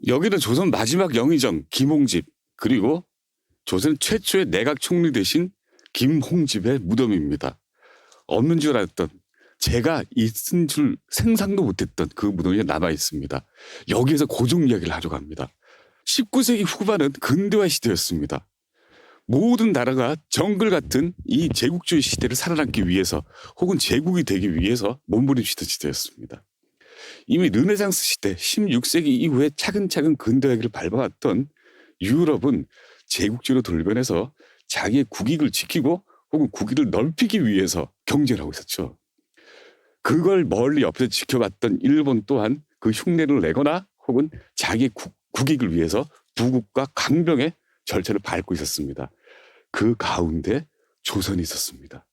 여기는 조선 마지막 영의정 김홍집, 그리고 조선 최초의 내각 총리 되신 김홍집의 무덤입니다. 없는 줄 알았던, 제가 있은 줄 생각도 못했던 그 무덤이 남아 있습니다. 여기에서 고종 이야기를 하려고 합니다. 19세기 후반은 근대화 시대였습니다. 모든 나라가 정글 같은 이 제국주의 시대를 살아남기 위해서, 혹은 제국이 되기 위해서 몸부림치던 시대였습니다. 이미 르네상스 시대 16세기 이후에 차근차근 근대화기를 밟아왔던 유럽은 제국주의로 돌변해서 자기의 국익을 지키고 혹은 국익을 넓히기 위해서 경쟁을 하고 있었죠. 그걸 멀리 옆에서 지켜봤던 일본 또한 그 흉내를 내거나 혹은 자기의 국익을 위해서 부국과 강병의 절차를 밟고 있었습니다. 그 가운데 조선이 있었습니다.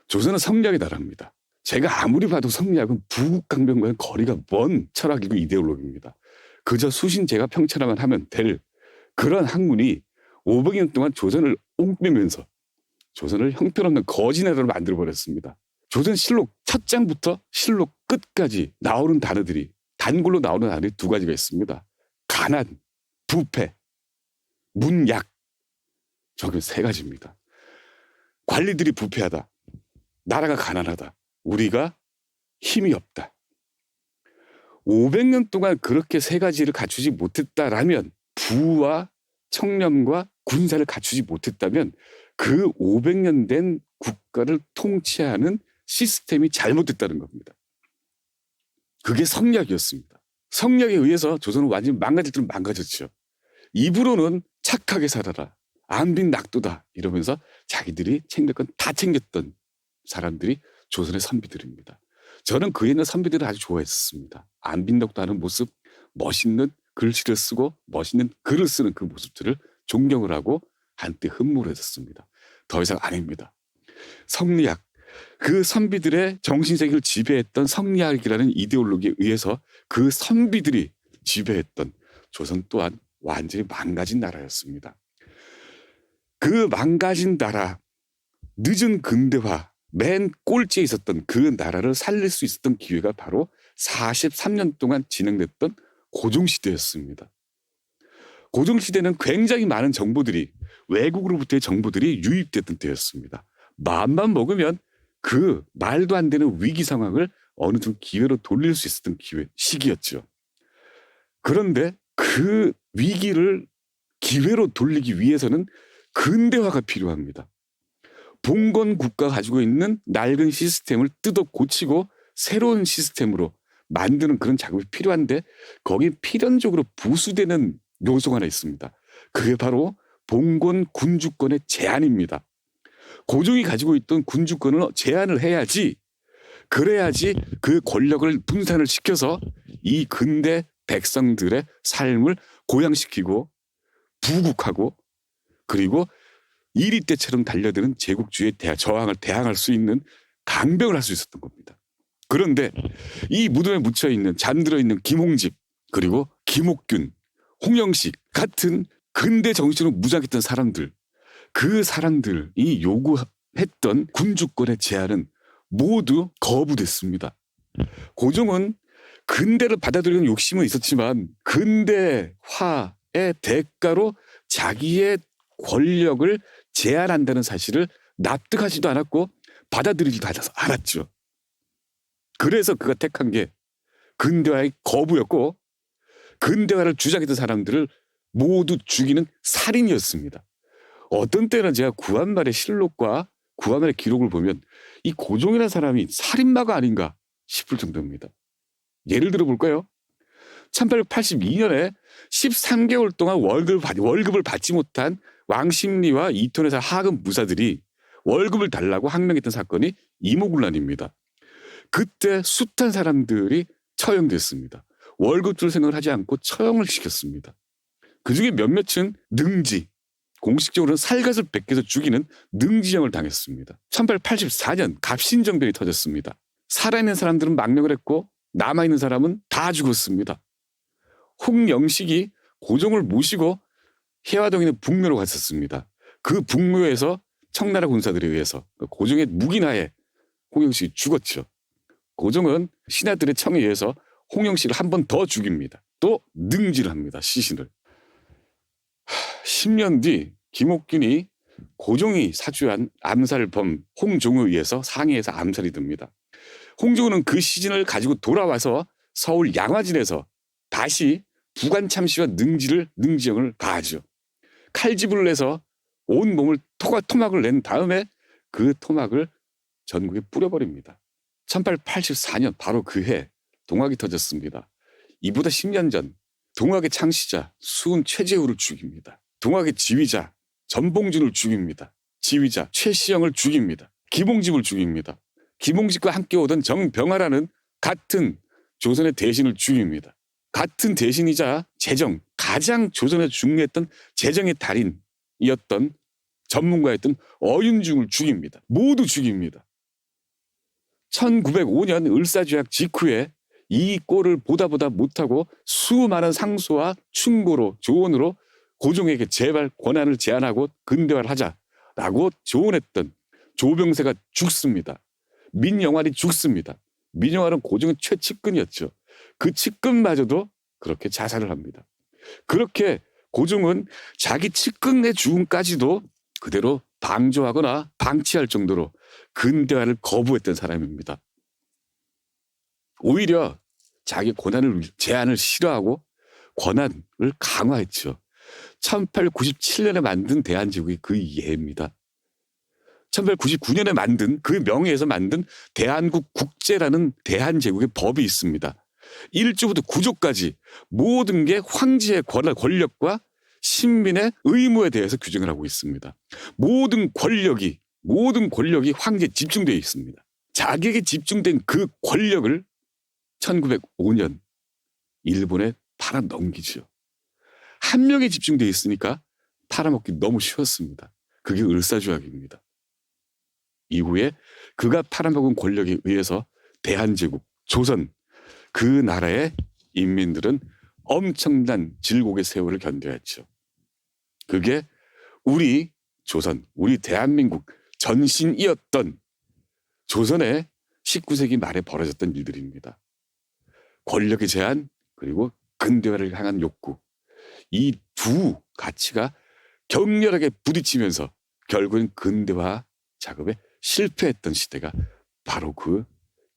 조선은 성리학의 나라입니다. 제가 아무리 봐도 성리학은 부국강병과의 거리가 먼 철학이고 이데올로기입니다. 그저 수신제가 평천하만 하면 될 그런 학문이 500년 동안 조선을 옥매면서 조선을 형편없는 거지 나라로 만들어버렸습니다. 조선실록 첫 장부터 실록 끝까지 나오는 단어들이, 단골로 나오는 단어들이 두 가지가 있습니다. 가난, 부패, 문약. 저게 세 가지입니다. 관리들이 부패하다, 나라가 가난하다, 우리가 힘이 없다. 500년 동안 그렇게 세 가지를 갖추지 못했다라면, 부와 청렴과 군사를 갖추지 못했다면 그 500년 된 국가를 통치하는 시스템이 잘못됐다는 겁니다. 그게 성리학이었습니다. 성리학에 의해서 조선은 완전히 망가질 줄 망가졌죠. 입으로는 착하게 살아라, 안빈 낙도다 이러면서 자기들이 챙길 건 다 챙겼던 사람들이 조선의 선비들입니다. 저는 그에 있는 선비들을 아주 좋아했습니다. 안빈덕도 하는 모습, 멋있는 글씨를 쓰고 멋있는 글을 쓰는 그 모습들을 존경을 하고 한때 흠모를 했었습니다. 더 이상 아닙니다. 성리학, 그 선비들의 정신세계를 지배했던 성리학이라는 이데올로기에 의해서 그 선비들이 지배했던 조선 또한 완전히 망가진 나라였습니다. 그 망가진 나라, 늦은 근대화, 맨 꼴찌에 있었던 그 나라를 살릴 수 있었던 기회가 바로 43년 동안 진행됐던 고종시대였습니다. 고종시대는 굉장히 많은 정보들이, 외국으로부터의 정보들이 유입됐던 때였습니다. 마음만 먹으면 그 말도 안 되는 위기 상황을 어느 정도 기회로 돌릴 수 있었던 시기였죠. 그런데 그 위기를 기회로 돌리기 위해서는 근대화가 필요합니다. 봉건 국가가 가지고 있는 낡은 시스템을 뜯어 고치고 새로운 시스템으로 만드는 그런 작업이 필요한데, 거기에 필연적으로 부수되는 요소가 하나 있습니다. 그게 바로 봉건 군주권의 제한입니다. 고종이 가지고 있던 군주권을 제한을 해야지, 그래야지 그 권력을 분산을 시켜서 이 근대 백성들의 삶을 고양시키고 부국하고, 그리고 이리 때처럼 달려드는 제국주의에 저항을 대항할 수 있는 강병을 할 수 있었던 겁니다. 그런데 이 무덤에 묻혀있는, 잠들어 있는 김홍집, 그리고 김옥균, 홍영식 같은 근대 정신으로 무장했던 사람들, 그 사람들이 요구했던 군주권의 제한은 모두 거부됐습니다. 고종은 근대를 받아들이는 욕심은 있었지만 근대화의 대가로 자기의 권력을 제한한다는 사실을 납득하지도 않았고 받아들이지도 않았죠. 그래서 그가 택한 게 근대화의 거부였고, 근대화를 주장했던 사람들을 모두 죽이는 살인이었습니다. 어떤 때는 제가 구한말의 실록과 구한말의 기록을 보면 이 고종이라는 사람이 살인마가 아닌가 싶을 정도입니다. 예를 들어 볼까요? 1882년에 13개월 동안 월급을 받지 못한 왕십리와 이톤에서 하급 무사들이 월급을 달라고 항명했던 사건이 이모군란입니다. 그때 숱한 사람들이 처형됐습니다. 월급 줄 생각을 하지 않고 처형을 시켰습니다. 그중에 몇몇은 능지, 공식적으로는 살갗을 벗겨서 죽이는 능지형을 당했습니다. 1884년 갑신정변이 터졌습니다. 살아있는 사람들은 망명을 했고 남아있는 사람은 다 죽었습니다. 홍영식이 고종을 모시고 해화동에 있는 북묘로 갔었습니다. 그 북묘에서 청나라 군사들에 의해서 고종의 묵인하에 홍영식이 죽었죠. 고종은 신하들의 청에 의해서 홍영식을 한 번 더 죽입니다. 또 능지를 합니다. 시신을. 10년 뒤 김옥균이 고종이 사주한 암살범 홍종우에 의해서 상해에서 암살이 됩니다. 홍종우는 그 시신을 가지고 돌아와서 서울 양화진에서 다시 부관참시와 능지형을 가하죠. 칼집을 내서 온 몸을 토막을 낸 다음에 그 토막을 전국에 뿌려버립니다. 1884년 바로 그 해 동학이 터졌습니다. 이보다 10년 전 동학의 창시자 수은 최재우를 죽입니다. 동학의 지휘자 전봉준을 죽입니다. 지휘자 최시영을 죽입니다. 김홍집을 죽입니다. 김홍집과 함께 오던 정병하라는 같은 조선의 대신을 죽입니다. 같은 대신이자 가장 조선에 중요했던 재정의 달인이었던 전문가였던 어윤중을 죽입니다. 모두 죽입니다. 1905년 을사조약 직후에 이 꼴을 보다 못하고 수많은 상소와 충고로 조언으로 고종에게 제발 권한을 제한하고 근대화를 하자라고 조언했던 조병세가 죽습니다. 민영활이 죽습니다. 민영활은 고종의 최측근이었죠. 그 측근마저도 그렇게 자살을 합니다. 그렇게 고종은 자기 측근의 죽음까지도 그대로 방조하거나 방치할 정도로 근대화를 거부했던 사람입니다. 오히려 자기 권한을 제한을 싫어하고 권한을 강화했죠. 1897년에 만든 대한제국이 그 예입니다. 1899년에 만든 그 명예에서 만든 대한국 국제라는 대한제국의 법이 있습니다. 1조부터 9조까지 모든 게 황제의 권력과 신민의 의무에 대해서 규정을 하고 있습니다. 모든 권력이 황제에 집중되어 있습니다. 자기에게 집중된 그 권력을 1905년 일본에 팔아넘기죠. 한 명에 집중되어 있으니까 팔아먹기 너무 쉬웠습니다. 그게 을사조약입니다. 이후에 그가 팔아먹은 권력에 의해서 대한제국, 조선, 그 나라의 인민들은 엄청난 질곡의 세월을 견뎌야 했죠. 그게 우리 조선, 우리 대한민국 전신이었던 조선의 19세기 말에 벌어졌던 일들입니다. 권력의 제한 그리고 근대화를 향한 욕구, 이 두 가치가 격렬하게 부딪히면서 결국은 근대화 작업에 실패했던 시대가 바로 그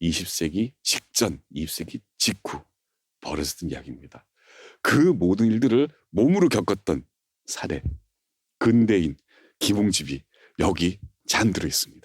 20세기 직전, 20세기 직후 벌어졌던 이야기입니다. 그 모든 일들을 몸으로 겪었던 사대, 근대인 김홍집이 여기 잔들어 있습니다.